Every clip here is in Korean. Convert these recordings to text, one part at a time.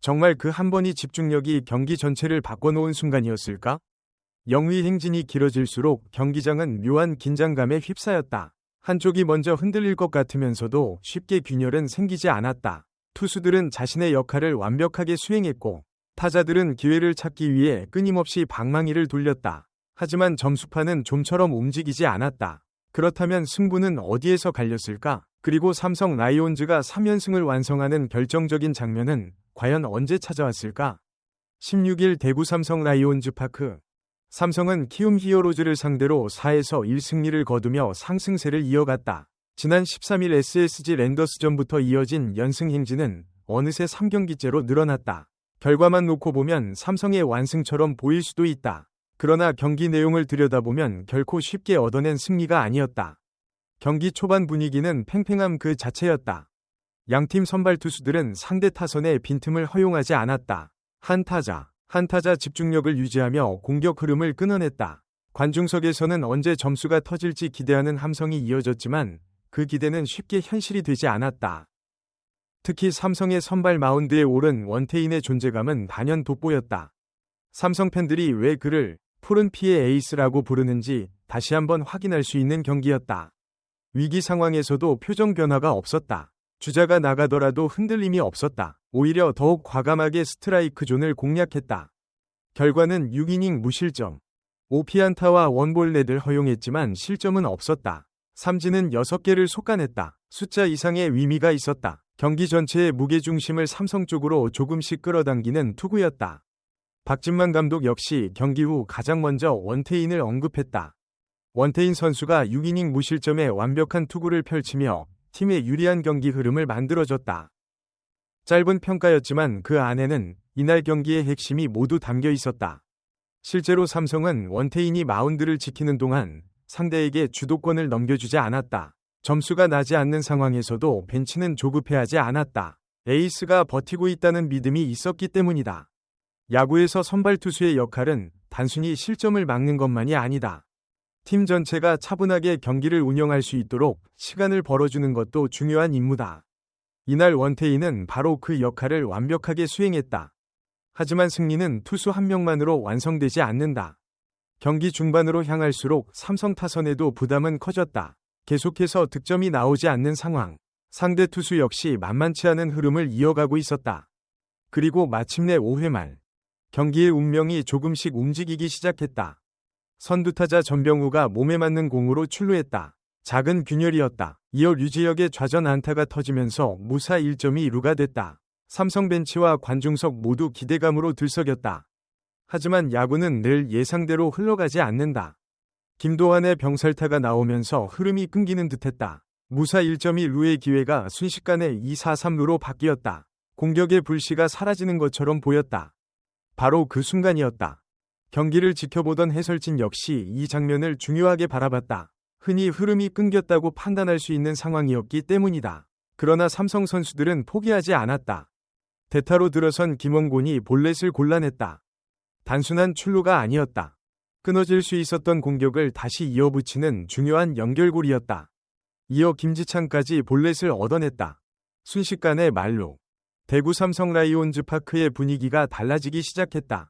정말 그 한 번이 집중력이 경기 전체를 바꿔놓은 순간이었을까? 영위 행진이 길어질수록 경기장은 묘한 긴장감에 휩싸였다. 한쪽이 먼저 흔들릴 것 같으면서도 쉽게 균열은 생기지 않았다. 투수들은 자신의 역할을 완벽하게 수행했고 타자들은 기회를 찾기 위해 끊임없이 방망이를 돌렸다. 하지만 점수판은 좀처럼 움직이지 않았다. 그렇다면 승부는 어디에서 갈렸을까? 그리고 삼성 라이온즈가 3연승을 완성하는 결정적인 장면은 과연 언제 찾아왔을까? 16일 대구 삼성 라이온즈 파크. 삼성은 키움 히어로즈를 상대로 4에서 1승리를 거두며 상승세를 이어갔다. 지난 13일 SSG 랜더스전부터 이어진 연승 행진은 어느새 3경기째로 늘어났다. 결과만 놓고 보면 삼성의 완승처럼 보일 수도 있다. 그러나 경기 내용을 들여다보면 결코 쉽게 얻어낸 승리가 아니었다. 경기 초반 분위기는 팽팽함 그 자체였다. 양팀 선발 투수들은 상대 타선의 빈틈을 허용하지 않았다. 한 타자 집중력을 유지하며 공격 흐름을 끊어냈다. 관중석에서는 언제 점수가 터질지 기대하는 함성이 이어졌지만 그 기대는 쉽게 현실이 되지 않았다. 특히 삼성의 선발 마운드에 오른 원태인의 존재감은 단연 돋보였다. 삼성 팬들이 왜 그를 푸른 피의 에이스라고 부르는지 다시 한번 확인할 수 있는 경기였다. 위기 상황에서도 표정 변화가 없었다. 주자가 나가더라도 흔들림이 없었다. 오히려 더욱 과감하게 스트라이크 존을 공략했다. 결과는 6이닝 무실점. 5피안타와 원볼넷을 허용했지만 실점은 없었다. 삼진은 6개를 솎아냈다. 숫자 이상의 의미가 있었다. 경기 전체의 무게중심을 삼성 쪽으로 조금씩 끌어당기는 투구였다. 박진만 감독 역시 경기 후 가장 먼저 원태인을 언급했다. 원태인 선수가 6이닝 무실점의 완벽한 투구를 펼치며 팀의 유리한 경기 흐름을 만들어줬다. 짧은 평가였지만 그 안에는 이날 경기의 핵심이 모두 담겨 있었다. 실제로 삼성은 원태인이 마운드를 지키는 동안 상대에게 주도권을 넘겨주지 않았다. 점수가 나지 않는 상황에서도 벤치는 조급해하지 않았다. 에이스가 버티고 있다는 믿음이 있었기 때문이다. 야구에서 선발 투수의 역할은 단순히 실점을 막는 것만이 아니다. 팀 전체가 차분하게 경기를 운영할 수 있도록 시간을 벌어주는 것도 중요한 임무다. 이날 원태인은 바로 그 역할을 완벽하게 수행했다. 하지만 승리는 투수 한 명만으로 완성되지 않는다. 경기 중반으로 향할수록 삼성 타선에도 부담은 커졌다. 계속해서 득점이 나오지 않는 상황. 상대 투수 역시 만만치 않은 흐름을 이어가고 있었다. 그리고 마침내 5회 말. 경기의 운명이 조금씩 움직이기 시작했다. 선두타자 전병우가 몸에 맞는 공으로 출루했다. 작은 균열이었다. 이어 류지혁의 좌전 안타가 터지면서 무사 1점이 이루가 됐다. 삼성 벤치와 관중석 모두 기대감으로 들썩였다. 하지만 야구는 늘 예상대로 흘러가지 않는다. 김도환의 병살타가 나오면서 흐름이 끊기는 듯했다. 무사 1점이 루의 기회가 순식간에 2-4-3루로 바뀌었다. 공격의 불씨가 사라지는 것처럼 보였다. 바로 그 순간이었다. 경기를 지켜보던 해설진 역시 이 장면을 중요하게 바라봤다. 흔히 흐름이 끊겼다고 판단할 수 있는 상황이었기 때문이다. 그러나 삼성 선수들은 포기하지 않았다. 대타로 들어선 김원곤이 볼넷을 골라냈다. 단순한 출루가 아니었다. 끊어질 수 있었던 공격을 다시 이어붙이는 중요한 연결고리였다. 이어 김지창까지 볼넷을 얻어냈다. 순식간에 말로 대구 삼성 라이온즈 파크의 분위기가 달라지기 시작했다.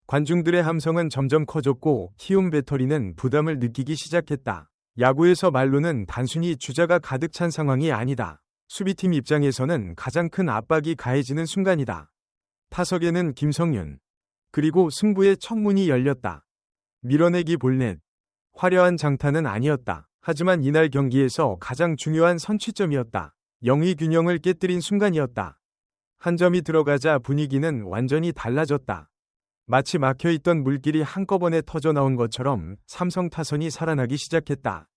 관중들의 함성은 점점 커졌고 키움 배터리는 부담을 느끼기 시작했다. 야구에서 말로는 단순히 주자가 가득 찬 상황이 아니다. 수비팀 입장에서는 가장 큰 압박이 가해지는 순간이다. 타석에는 김성윤. 그리고 승부의 청문이 열렸다. 밀어내기 볼넷. 화려한 장타는 아니었다. 하지만 이날 경기에서 가장 중요한 선취점이었다. 영위 균형을 깨뜨린 순간이었다. 한 점이 들어가자 분위기는 완전히 달라졌다. 마치 막혀있던 물길이 한꺼번에 터져나온 것처럼 삼성 타선이 살아나기 시작했다.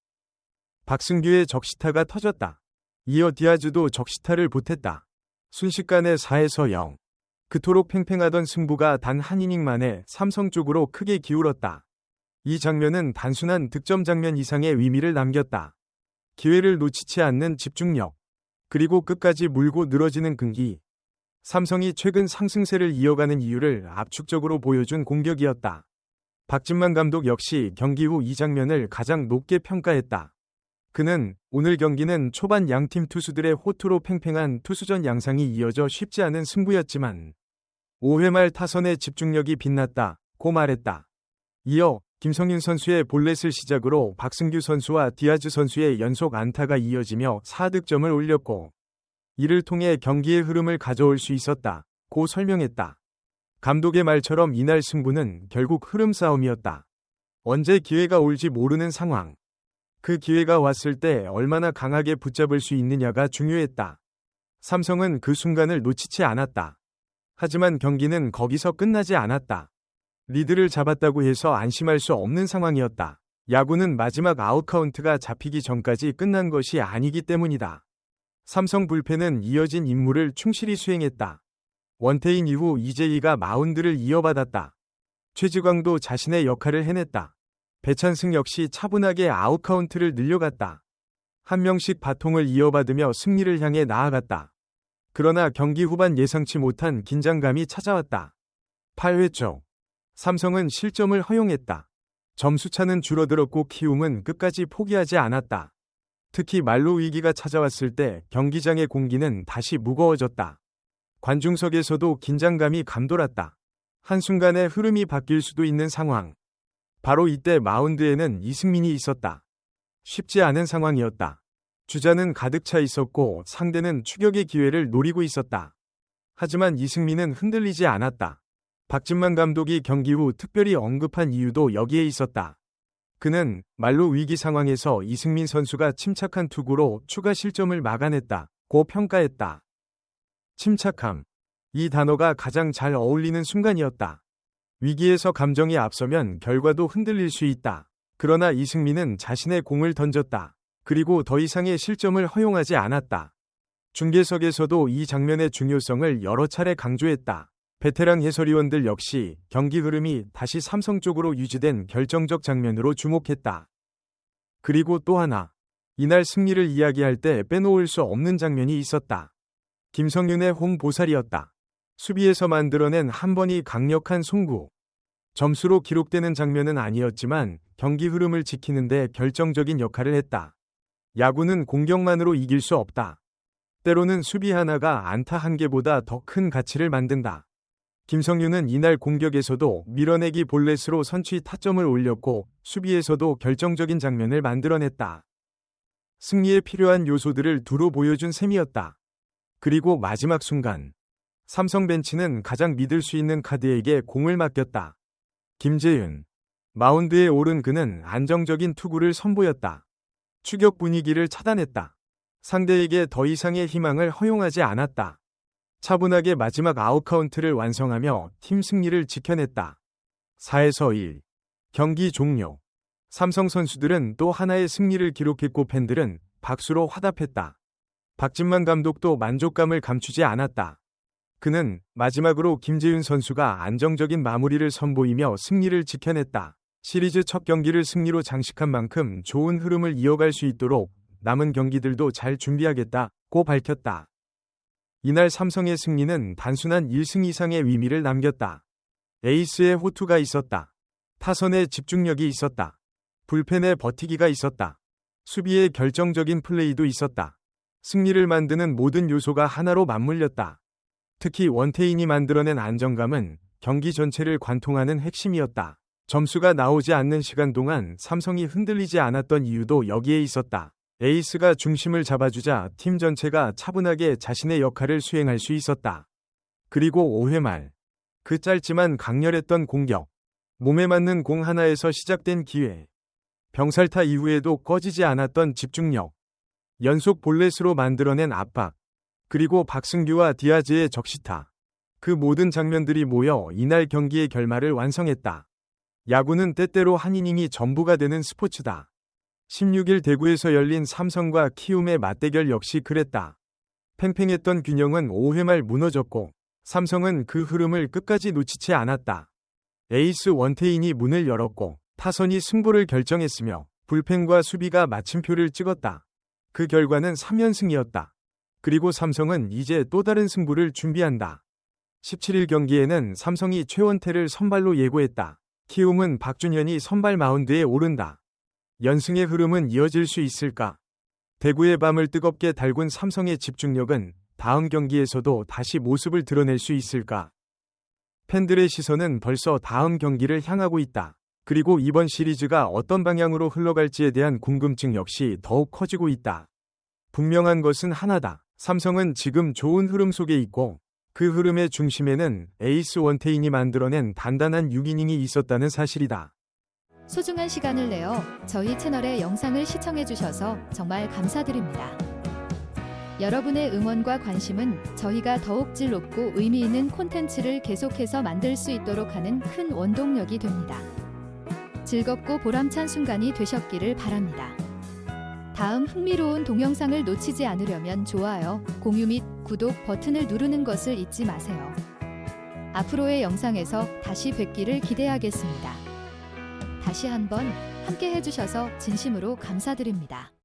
박승규의 적시타가 터졌다. 이어 디아즈도 적시타를 보탰다. 순식간에 4에서 0. 그토록 팽팽하던 승부가 단 한 이닝 만에 삼성 쪽으로 크게 기울었다. 이 장면은 단순한 득점 장면 이상의 의미를 남겼다. 기회를 놓치지 않는 집중력, 그리고 끝까지 물고 늘어지는 끈기. 삼성이 최근 상승세를 이어가는 이유를 압축적으로 보여준 공격이었다. 박진만 감독 역시 경기 후 이 장면을 가장 높게 평가했다. 그는 오늘 경기는 초반 양팀 투수들의 호투로 팽팽한 투수전 양상이 이어져 쉽지 않은 승부였지만 5회 말 타선의 집중력이 빛났다고 말했다. 이어 김성윤 선수의 볼넷을 시작으로 박승규 선수와 디아즈 선수의 연속 안타가 이어지며 4득점을 올렸고 이를 통해 경기의 흐름을 가져올 수 있었다고 설명했다. 감독의 말처럼 이날 승부는 결국 흐름 싸움이었다. 언제 기회가 올지 모르는 상황. 그 기회가 왔을 때 얼마나 강하게 붙잡을 수 있느냐가 중요했다. 삼성은 그 순간을 놓치지 않았다. 하지만 경기는 거기서 끝나지 않았다. 리드를 잡았다고 해서 안심할 수 없는 상황이었다. 야구는 마지막 아웃카운트가 잡히기 전까지 끝난 것이 아니기 때문이다. 삼성 불펜은 이어진 임무를 충실히 수행했다. 원태인 이후 이재희가 마운드를 이어받았다. 최지광도 자신의 역할을 해냈다. 배찬승 역시 차분하게 아웃카운트를 늘려갔다. 한 명씩 바통을 이어받으며 승리를 향해 나아갔다. 그러나 경기 후반 예상치 못한 긴장감이 찾아왔다. 8회 초 삼성은 실점을 허용했다. 점수차는 줄어들었고 키움은 끝까지 포기하지 않았다. 특히 말로 위기가 찾아왔을 때 경기장의 공기는 다시 무거워졌다. 관중석에서도 긴장감이 감돌았다. 한순간에 흐름이 바뀔 수도 있는 상황. 바로 이때 마운드에는 이승민이 있었다. 쉽지 않은 상황이었다. 주자는 가득 차 있었고 상대는 추격의 기회를 노리고 있었다. 하지만 이승민은 흔들리지 않았다. 박진만 감독이 경기 후 특별히 언급한 이유도 여기에 있었다. 그는 말로 위기 상황에서 이승민 선수가 침착한 투구로 추가 실점을 막아냈다고 평가했다. 침착함. 이 단어가 가장 잘 어울리는 순간이었다. 위기에서 감정이 앞서면 결과도 흔들릴 수 있다. 그러나 이승민은 자신의 공을 던졌다. 그리고 더 이상의 실점을 허용하지 않았다. 중계석에서도 이 장면의 중요성을 여러 차례 강조했다. 베테랑 해설위원들 역시 경기 흐름이 다시 삼성 쪽으로 유지된 결정적 장면으로 주목했다. 그리고 또 하나, 이날 승리를 이야기할 때 빼놓을 수 없는 장면이 있었다. 김성윤의 홈보살이었다. 수비에서 만들어낸 한 번이 강력한 송구. 점수로 기록되는 장면은 아니었지만 경기 흐름을 지키는 데 결정적인 역할을 했다. 야구는 공격만으로 이길 수 없다. 때로는 수비 하나가 안타 한 개보다 더 큰 가치를 만든다. 김성윤은 이날 공격에서도 밀어내기 볼넷으로 선취 타점을 올렸고 수비에서도 결정적인 장면을 만들어냈다. 승리에 필요한 요소들을 두루 보여준 셈이었다. 그리고 마지막 순간 삼성 벤치는 가장 믿을 수 있는 카드에게 공을 맡겼다. 김재윤. 마운드에 오른 그는 안정적인 투구를 선보였다. 추격 분위기를 차단했다. 상대에게 더 이상의 희망을 허용하지 않았다. 차분하게 마지막 아웃카운트를 완성하며 팀 승리를 지켜냈다. 4에서 1. 경기 종료. 삼성 선수들은 또 하나의 승리를 기록했고 팬들은 박수로 화답했다. 박진만 감독도 만족감을 감추지 않았다. 그는 마지막으로 김재윤 선수가 안정적인 마무리를 선보이며 승리를 지켜냈다. 시리즈 첫 경기를 승리로 장식한 만큼 좋은 흐름을 이어갈 수 있도록 남은 경기들도 잘 준비하겠다고 밝혔다. 이날 삼성의 승리는 단순한 1승 이상의 의미를 남겼다. 에이스의 호투가 있었다. 타선의 집중력이 있었다. 불펜의 버티기가 있었다. 수비의 결정적인 플레이도 있었다. 승리를 만드는 모든 요소가 하나로 맞물렸다. 특히 원태인이 만들어낸 안정감은 경기 전체를 관통하는 핵심이었다. 점수가 나오지 않는 시간 동안 삼성이 흔들리지 않았던 이유도 여기에 있었다. 에이스가 중심을 잡아주자 팀 전체가 차분하게 자신의 역할을 수행할 수 있었다. 그리고 5회 말, 그 짧지만 강렬했던 공격, 몸에 맞는 공 하나에서 시작된 기회, 병살타 이후에도 꺼지지 않았던 집중력, 연속 볼넷으로 만들어낸 압박, 그리고 박승규와 디아즈의 적시타, 그 모든 장면들이 모여 이날 경기의 결말을 완성했다. 야구는 때때로 한 이닝이 전부가 되는 스포츠다. 16일 대구에서 열린 삼성과 키움의 맞대결 역시 그랬다. 팽팽했던 균형은 5회 말 무너졌고 삼성은 그 흐름을 끝까지 놓치지 않았다. 에이스 원태인이 문을 열었고 타선이 승부를 결정했으며 불펜과 수비가 마침표를 찍었다. 그 결과는 3연승이었다. 그리고 삼성은 이제 또 다른 승부를 준비한다. 17일 경기에는 삼성이 최원태를 선발로 예고했다. 키움은 박준현이 선발 마운드에 오른다. 연승의 흐름은 이어질 수 있을까? 대구의 밤을 뜨겁게 달군 삼성의 집중력은 다음 경기에서도 다시 모습을 드러낼 수 있을까? 팬들의 시선은 벌써 다음 경기를 향하고 있다. 그리고 이번 시리즈가 어떤 방향으로 흘러갈지에 대한 궁금증 역시 더욱 커지고 있다. 분명한 것은 하나다. 삼성은 지금 좋은 흐름 속에 있고 그 흐름의 중심에는 에이스 원태인이 만들어낸 단단한 6이닝이 있었다는 사실이다. 소중한 시간을 내어 저희 채널의 영상을 시청해주셔서 정말 감사드립니다. 여러분의 응원과 관심은 저희가 더욱 질 높고 의미 있는 콘텐츠를 계속해서 만들 수 있도록 하는 큰 원동력이 됩니다. 즐겁고 보람찬 순간이 되셨기를 바랍니다. 다음 흥미로운 동영상을 놓치지 않으려면 좋아요, 공유 및 구독 버튼을 누르는 것을 잊지 마세요. 앞으로의 영상에서 다시 뵙기를 기대하겠습니다. 다시 한번 함께 해주셔서 진심으로 감사드립니다.